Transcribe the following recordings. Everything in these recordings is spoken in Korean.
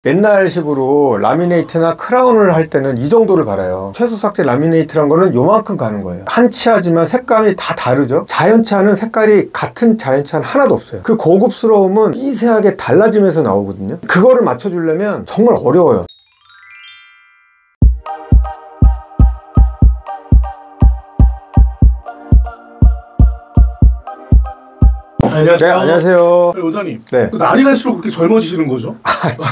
옛날식으로 라미네이트나 크라운을 할 때는 이 정도를 갈아요. 최소 삭제 라미네이트란 거는 요만큼 가는 거예요. 한 치아지만 색감이 다 다르죠. 자연치아는 색깔이 같은 자연치아는 하나도 없어요. 그 고급스러움은 미세하게 달라지면서 나오거든요. 그거를 맞춰주려면 정말 어려워요. 안녕하세요. 네, 안녕하세요. 원장님, 네. 날이 갈수록 그렇게 젊어지시는 거죠?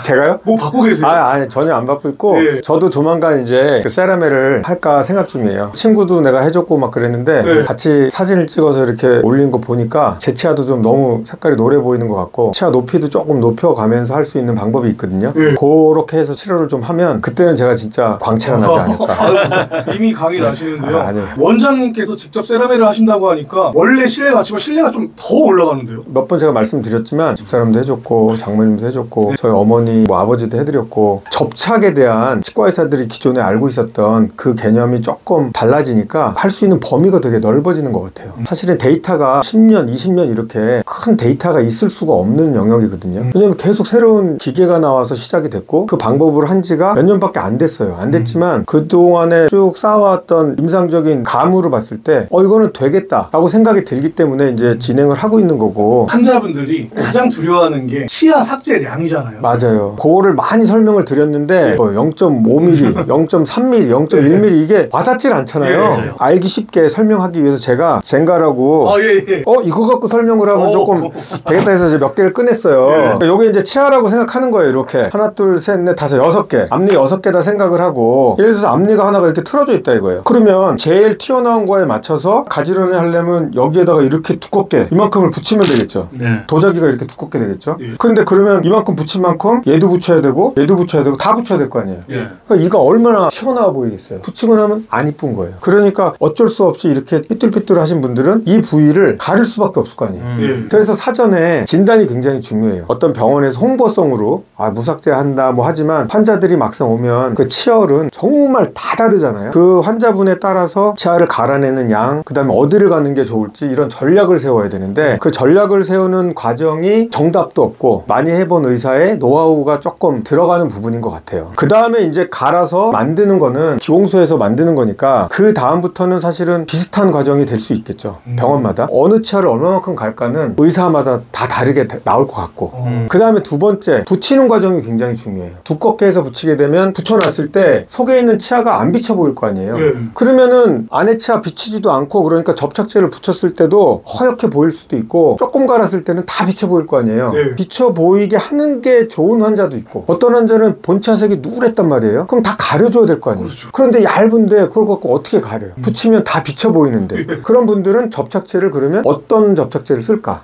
제가요? 뭐 받고 계세요? 아니 전혀 안 받고 있고, 네. 저도 조만간 이제 그 세라멜을 할까 생각 중이에요. 친구도 내가 해줬고 막 그랬는데, 네. 같이 사진을 찍어서 이렇게 올린 거 보니까 제 치아도 좀 너무 색깔이 노래 보이는 것 같고, 치아 높이도 조금 높여가면서 할 수 있는 방법이 있거든요. 네. 그렇게 해서 치료를 좀 하면 그때는 제가 진짜 광채가 나지 않을까. 이미 강이 나시는데요. 아니요. 원장님께서 직접 세라멜을 하신다고 하니까 원래 실내가 같지만 실내가 좀 더 올라가는데요. 몇 번 제가 말씀드렸지만 집사람도 해줬고 장모님도 해줬고, 저희 어머니 뭐 아버지도 해드렸고, 접착에 대한 치과 의사들이 기존에 알고 있었던 그 개념이 조금 달라지니까 할 수 있는 범위가 되게 넓어지는 것 같아요. 사실은 데이터가 10년 20년 이렇게 큰 데이터가 있을 수가 없는 영역이거든요. 왜냐면 계속 새로운 기계가 나와서 시작이 됐고, 그 방법으로 한 지가 몇 년밖에 안 됐어요. 안 됐지만 그동안에 쭉 쌓아왔던 임상적인 감으로 봤을 때 이거는 되겠다 라고 생각이 들기 때문에 이제 진행을 하고 있는 거고. 환자분들이 가장 두려워하는 게 치아 삭제량이잖아요. 맞아요. 그거를 많이 설명을 드렸는데 0.5mm, 0.3mm, 0.1mm 이게 와닿질 않잖아요. 맞아요. 알기 쉽게 설명하기 위해서 제가 젠가라고 예. 이거 갖고 설명을 하면 조금 되겠다 해서 이제 몇 개를 꺼냈어요. 요게 이제 치아라고 생각하는 거예요. 이렇게 하나, 둘, 셋, 넷, 다섯, 6개. 앞니 6개다 생각을 하고, 예를 들어서 앞니가 하나가 이렇게 틀어져 있다 이거예요. 그러면 제일 튀어나온 거에 맞춰서 가지런히 하려면 여기에다가 이렇게 두껍게 이만큼을 붙이면 되겠죠. 도자기가 이렇게 두껍게 되겠죠. 그런데 그러면 이만큼 붙인 만큼 얘도 붙여야 되고 얘도 붙여야 되고 다 붙여야 될 거 아니에요. 그러니까 이가 얼마나 튀어나와 보이겠어요. 붙이고 나면 안 이쁜 거예요. 그러니까 어쩔 수 없이 이렇게 삐뚤삐뚤 하신 분들은 이 부위를 가릴 수밖에 없을 거 아니에요. 그래서 사전에 진단이 굉장히 중요해요. 어떤 병원에서 홍보성으로 무삭제한다 뭐 하지만, 환자들이 막상 오면 그 치열은 정말 다 다르잖아요. 그 환자분에 따라서 치아를 갈아내는 양, 그 다음에 어디를 가는 게 좋을지 이런 전략을 세워야 되는데, 그 전략을 세우는 과정이 정답도 없고 많이 해본 의사의 노하우가 조금 들어가는 부분인 것 같아요. 그 다음에 이제 갈아서 만드는 거는 기공소에서 만드는 거니까 그 다음부터는 사실은 비슷한 과정이 될 수 있겠죠. 병원마다 어느 치아를 얼마만큼 갈까는 의사마다 다 다르게 나올 것 같고, 그 다음에 두 번째, 붙이는 과정이 굉장히 중요해요. 두껍게 해서 붙이게 되면 붙여놨을 때 속에 있는 치아가 안 비쳐 보일 거 아니에요. 그러면은 안에 치아 비치지도 않고, 그러니까 접착제를 붙였을 때도 허옇게 보일 수도 있고, 조금 갈았을 때는 다 비쳐 보일 거 아니에요. 비쳐 보이게 하는 게 좋은 환자도 있고, 어떤 환자는 본치아색이 누랬단 말이에요. 그럼 다 가려줘야 될 거 아니에요. 그런데 얇은데 그걸 갖고 어떻게 가려요? 붙이면 다 비쳐 보이는데. 그런 분들은 접착제를 그러면 어떤 접착제를 쓸까?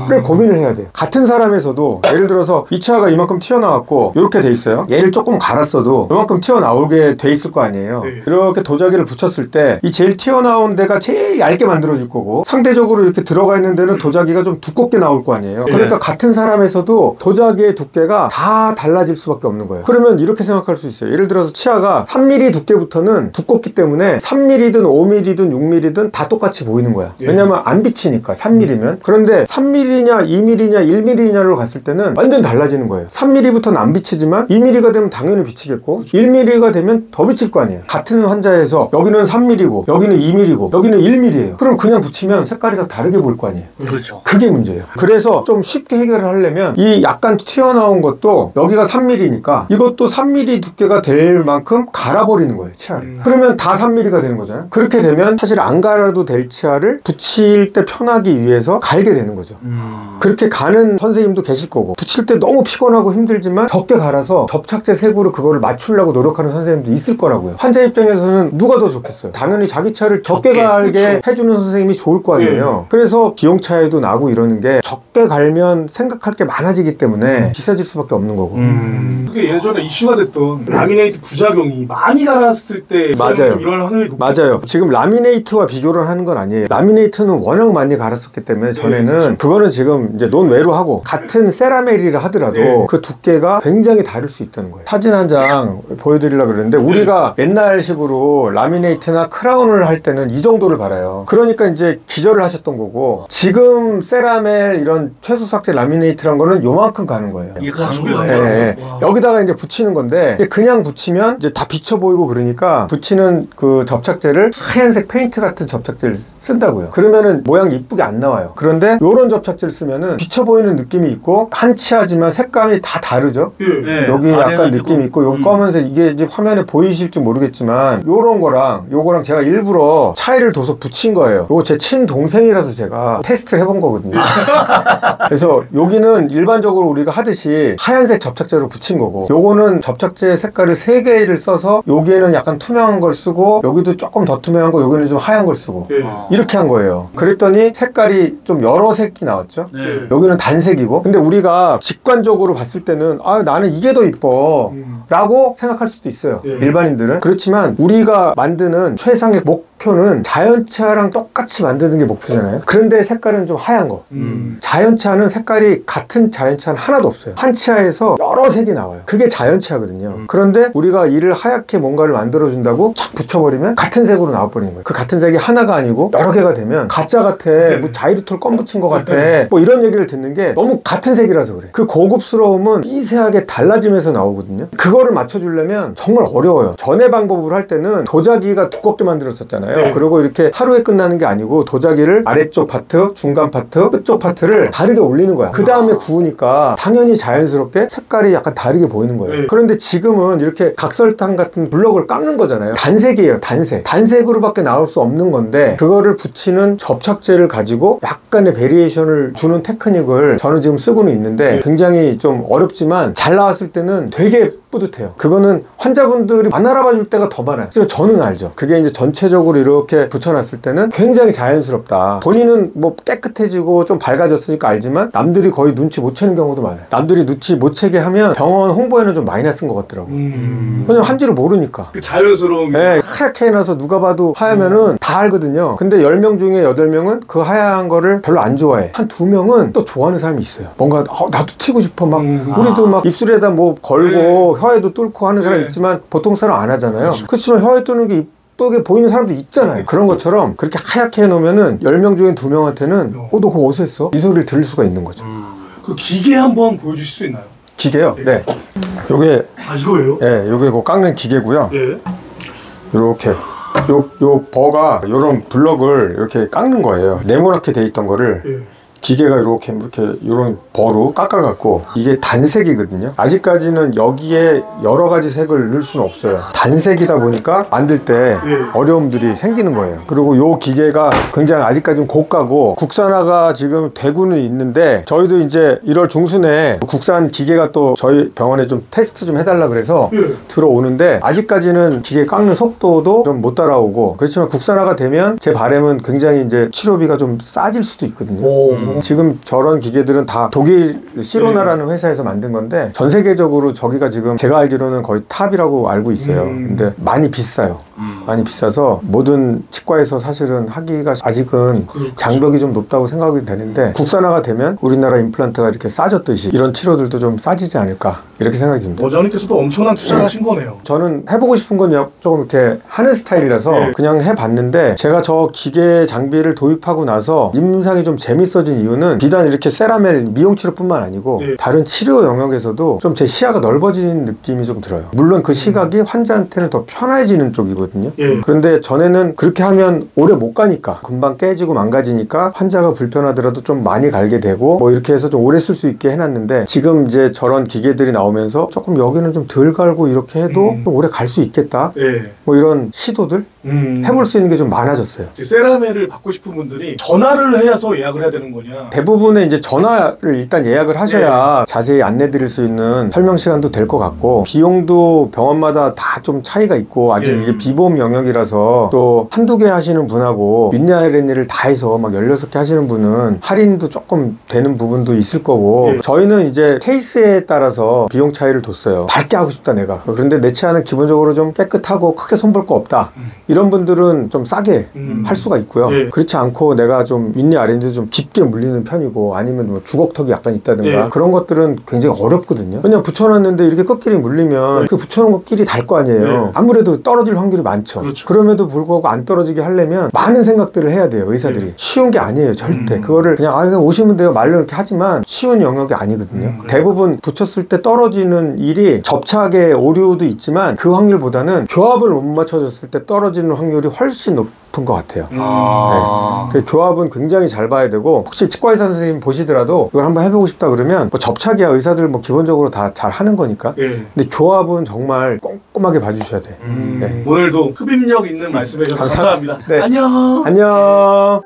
를 고민을 해야 돼요. 같은 사람에서도 예를 들어서 이 치아가 이만큼 튀어나왔고 이렇게 돼 있어요. 얘를 조금 갈았어도 이만큼 튀어나오게 돼 있을 거 아니에요. 이렇게 도자기를 붙였을 때 이 제일 튀어나온 데가 제일 얇게 만들어질 거고, 상대적으로 이렇게 들어가 있는 데는 도자기가 좀 두껍게 나올 거 아니에요. 그러니까 같은 사람에서도 도자기의 두께가 다 달라질 수밖에 없는 거예요. 그러면 이렇게 생각할 수 있어요. 예를 들어서 치아가 3mm 두께부터는 두껍기 때문에 3mm든 5mm든 6mm든 다 똑같이 보이는 거야. 왜냐면 안 비치니까 3mm면. 그런데 3mm냐 2mm냐 1mm냐로 갔을 때는 완전 달라지는 거예요. 3mm부터는 안 비치지만 2mm가 되면 당연히 비치겠고, 1mm가 되면 더 비칠 거 아니에요. 같은 환자에서 여기는 3mm고 여기는 2mm고 여기는 1mm예요. 그럼 그냥 붙이면 색깔이 다 다르게 보일 거 아니에요. 그렇죠. 그게 문제예요. 그래서 좀 쉽게 해결을 하려면 이 약간 튀어나온 것도 여기가 3mm니까 이것도 3mm 두께가 될 만큼 갈아버리는 거예요, 치아를. 그러면 다 3mm가 되는 거잖아요. 그렇게 되면 사실 안 갈아도 될 치아를 붙일 때 편하기 위해서 갈게 되는 거죠. 그렇게 가는 선생님도 계실 거고, 붙일 때 너무 피곤하고 힘들지만 적게 갈아서 접착제 색으로 그거를 맞추려고 노력하는 선생님도 있을 거라고요. 환자 입장에서는 누가 더 좋겠어요? 당연히 자기 차를 적게 갈게 해주는 선생님이 좋을 거 아니에요. 그래서 비용 차이도 나고 이러는 게, 적게 갈면 생각할 게 많아지기 때문에 비싸질 수밖에 없는 거고. 그게 예전에 이슈가 됐던 라미네이트 부작용이 많이 갈았을 때 맞아요. 일어날 확률이 높죠. 맞아요. 지금 라미네이트와 비교를 하는 건 아니에요. 라미네이트는 워낙 많이 갈았었기 때문에 전에는 그거는 지금 이제 논외로 하고, 같은 세라멜이라 하더라도 그 두께가 굉장히 다를 수 있다는 거예요. 사진 한 장 보여드리려고 그러는데, 우리가 옛날식으로 라미네이트나 크라운을 할 때는 이 정도를 갈아요. 그러니까 이제 기절을 하셨던 거고, 지금 세라멜 이런 최소 삭제 라미네이트란 거는 요만큼 가는 거예요. 이게 가속이에요. 여기다 여기다가 이제 붙이는 건데 그냥 붙이면 이제 다 비쳐 보이고 그러니까 붙이는 그 접착제를 하얀색 페인트 같은 접착제를 쓴다고요. 그러면은 모양이 이쁘게 안 나와요. 그런데 요런 접착제를 쓰면은 비쳐 보이는 느낌이 있고 한치하지만 색감이 다 다르죠. 예. 여기 약간 느낌이 있고 여기 검은색 이게 이제 화면에 보이실지 모르겠지만 요런 거랑 요거랑 제가 일부러 차이를 둬서 붙인 거예요. 요거 제 친동생이라서 제가 테스트를 해본 거거든요. 그래서 여기는 일반적으로 우리가 하듯이 하얀색 접착제로 붙인 거고 요거는 접착제 색깔을 3개를 써서 여기에는 약간 투명한 걸 쓰고 여기도 조금 더 투명한 거 여기는 좀 하얀 걸 쓰고 이렇게 한 거예요. 그랬더니 색깔이 좀 여러 색이 나왔죠. 여기는 단색이고 근데 우리가 직관적으로 봤을 때는 아 나는 이게 더 이뻐 라고 생각할 수도 있어요. 일반인들은. 그렇지만 우리가 만드는 최상의 목표는 자연차랑 똑같이 만드는 게 목표잖아요. 그런데 색깔은 좀 하얀 거. 자연차는 색깔이 같은 자연차는 하나도 없어요. 한 치아에서 여러 색이 나와요. 그게 자연차거든요. 그런데 우리가 이를 하얗게 뭔가를 만들어준다고 착 붙여버리면 같은 색으로 나와버리는 거예요. 그 같은 색이 하나가 아니고 여러 개가 되면 가짜 같아, 뭐 자이루톨 껌 붙인 것 같아, 뭐 이런 얘기를 듣는 게 너무 같은 색이라서 그래. 그 고급스러움은 미세하게 달라지면서 나오거든요. 그거를 맞춰주려면 정말 어려워요. 전에 방법으로 할 때는 도자기가 두껍게 만들었었잖아요. 그리고 이렇게 하루에 끝나는 게 아니고 도자기를 아래쪽 파트, 중간 파트, 끝쪽 파트를 다르게 올리는 거야. 그 다음에 구우니까 당연히 자연스럽게 색깔이 약간 다르게 보이는 거예요. 그런데 지금은 이렇게 각설탕 같은 블럭을 깎는 거잖아요. 단색이에요. 단색. 단색으로밖에 나올 수 없는 건데 그거를 붙이는 접착제를 가지고 약간의 베리에이션을 주는 테크닉을 저는 지금 쓰고는 있는데 굉장히 좀 어렵지만 잘 나왔을 때는 되게 뿌듯해요. 그거는 환자분들이 안 알아봐 줄 때가 더 많아요. 그래서 저는 알죠. 그게 이제 전체적으로 이렇게 붙여놨을 때는 굉장히 자연스럽다. 본인은 뭐 깨끗해지고 좀 밝아졌으니까 알지만 남들이 거의 눈치 못 채는 경우도 많아요. 남들이 눈치 못 채게 하면 병원 홍보에는 좀 마이너스인 것 같더라고요. 왜냐면 한지를 모르니까. 그 자연스러운 네, 하얗게 해놔서 누가 봐도 하얗면은 다 알거든요. 근데 10명 중에 8명은 그 하얀 거를 별로 안 좋아해. 한 2명은 또 좋아하는 사람이 있어요. 뭔가 나도 튀고 싶어. 막 우리도 막 입술에다 뭐 걸고 혀에도 뚫고 하는 사람 있지만 보통 사람 안 하잖아요. 그렇지만 혀에 뚫는 게 이쁘게 보이는 사람도 있잖아요. 그런 것처럼 그렇게 하얗게 해놓으면은 10명 중에 2명한테는 너 그거 어디서 했어? 이 소리를 들을 수가 있는 거죠. 그 기계 한번 보여주실 수 있나요? 기계요? 네. 요게 이거예요? 네, 요게 그 깎는 기계고요. 이렇게 요 버가 요런 블럭을 이렇게 깎는 거예요. 네모나게 돼 있던 거를 기계가 이렇게 이런 버로 깎아갖고 이게 단색이거든요. 아직까지는 여기에 여러 가지 색을 넣을 수는 없어요. 단색이다 보니까 만들 때 어려움들이 생기는 거예요. 그리고 요 기계가 굉장히 아직까지는 고가고 국산화가 지금 되고는 있는데 저희도 이제 1월 중순에 국산 기계가 또 저희 병원에 좀 테스트 좀 해달라 그래서 들어오는데 아직까지는 기계 깎는 속도도 좀 못 따라오고 그렇지만 국산화가 되면 제 바람은 굉장히 이제 치료비가 좀 싸질 수도 있거든요. 지금 저런 기계들은 다 독일 시로나라는 회사에서 만든 건데 전 세계적으로 저기가 지금 제가 알기로는 거의 탑이라고 알고 있어요. 근데 많이 비싸요. 많이 비싸서 모든 치과에서 사실은 하기가 아직은 장벽이 좀 높다고 생각이 되는데 국산화가 되면 우리나라 임플란트가 이렇게 싸졌듯이 이런 치료들도 좀 싸지지 않을까 이렇게 생각이 듭니다. 원장님께서도 엄청난 투자를 하신 거네요. 저는 해보고 싶은 건 조금 이렇게 하는 스타일이라서 그냥 해봤는데 제가 저 기계 장비를 도입하고 나서 임상이 좀 재밌어진 이유는 비단 이렇게 세라멜 미용 치료뿐만 아니고 다른 치료 영역에서도 좀 제 시야가 넓어지는 느낌이 좀 들어요. 물론 그 시각이 환자한테는 더 편해지는 쪽이거든요. 그런데 전에는 그렇게 하면 오래 못 가니까 금방 깨지고 망가지니까 환자가 불편하더라도 좀 많이 갈게 되고 뭐 이렇게 해서 좀 오래 쓸 수 있게 해놨는데 지금 이제 저런 기계들이 나오면서 조금 여기는 좀 덜 갈고 이렇게 해도 좀 오래 갈 수 있겠다 뭐 이런 시도들 해볼 수 있는 게 좀 많아졌어요. 세라멜을 받고 싶은 분들이 전화를 해서 예약을 해야 되는 거냐? 대부분의 이제 전화를 일단 예약을 하셔야 자세히 안내 드릴 수 있는 설명 시간도 될 것 같고 비용도 병원마다 다 좀 차이가 있고 아직 이게 비보험 영역이라서 또 한두 개 하시는 분하고 윗니 아랫니를 다 해서 막 16개 하시는 분은 할인도 조금 되는 부분도 있을 거고 저희는 이제 케이스에 따라서 비용 차이를 뒀어요. 밝게 하고 싶다 내가. 그런데 내 치아는 기본적으로 좀 깨끗하고 크게 손볼 거 없다. 이런 분들은 좀 싸게 할 수가 있고요. 그렇지 않고 내가 좀 윗니 아랫니도 좀 깊게 물린 물리는 편이고 아니면 뭐 주걱턱이 약간 있다든가 그런 것들은 굉장히 어렵거든요. 왜냐면 붙여놨는데 이렇게 끝끼리 물리면 그 붙여놓은 것끼리 달 거 아니에요. 아무래도 떨어질 확률이 많죠. 그렇죠. 그럼에도 불구하고 안 떨어지게 하려면 많은 생각들을 해야 돼요, 의사들이. 쉬운 게 아니에요, 절대. 그거를 그냥 그냥 오시면 돼요 말로 이렇게 하지만 쉬운 영역이 아니거든요. 대부분 붙였을 때 떨어지는 일이 접착의 오류도 있지만 그 확률보다는 교합을 못 맞춰줬을 때 떨어지는 확률이 훨씬 높은 것 같아요. 그 교합은 굉장히 잘 봐야 되고, 혹시 치과의사 선생님 보시더라도 이걸 한번 해보고 싶다 그러면 뭐 접착이야 의사들 뭐 기본적으로 다 잘 하는 거니까. 근데 교합은 정말 꼼꼼하게 봐주셔야 돼. 오늘도 흡입력 있는 말씀 해주셔서 감사합니다. 네. 안녕. 안녕.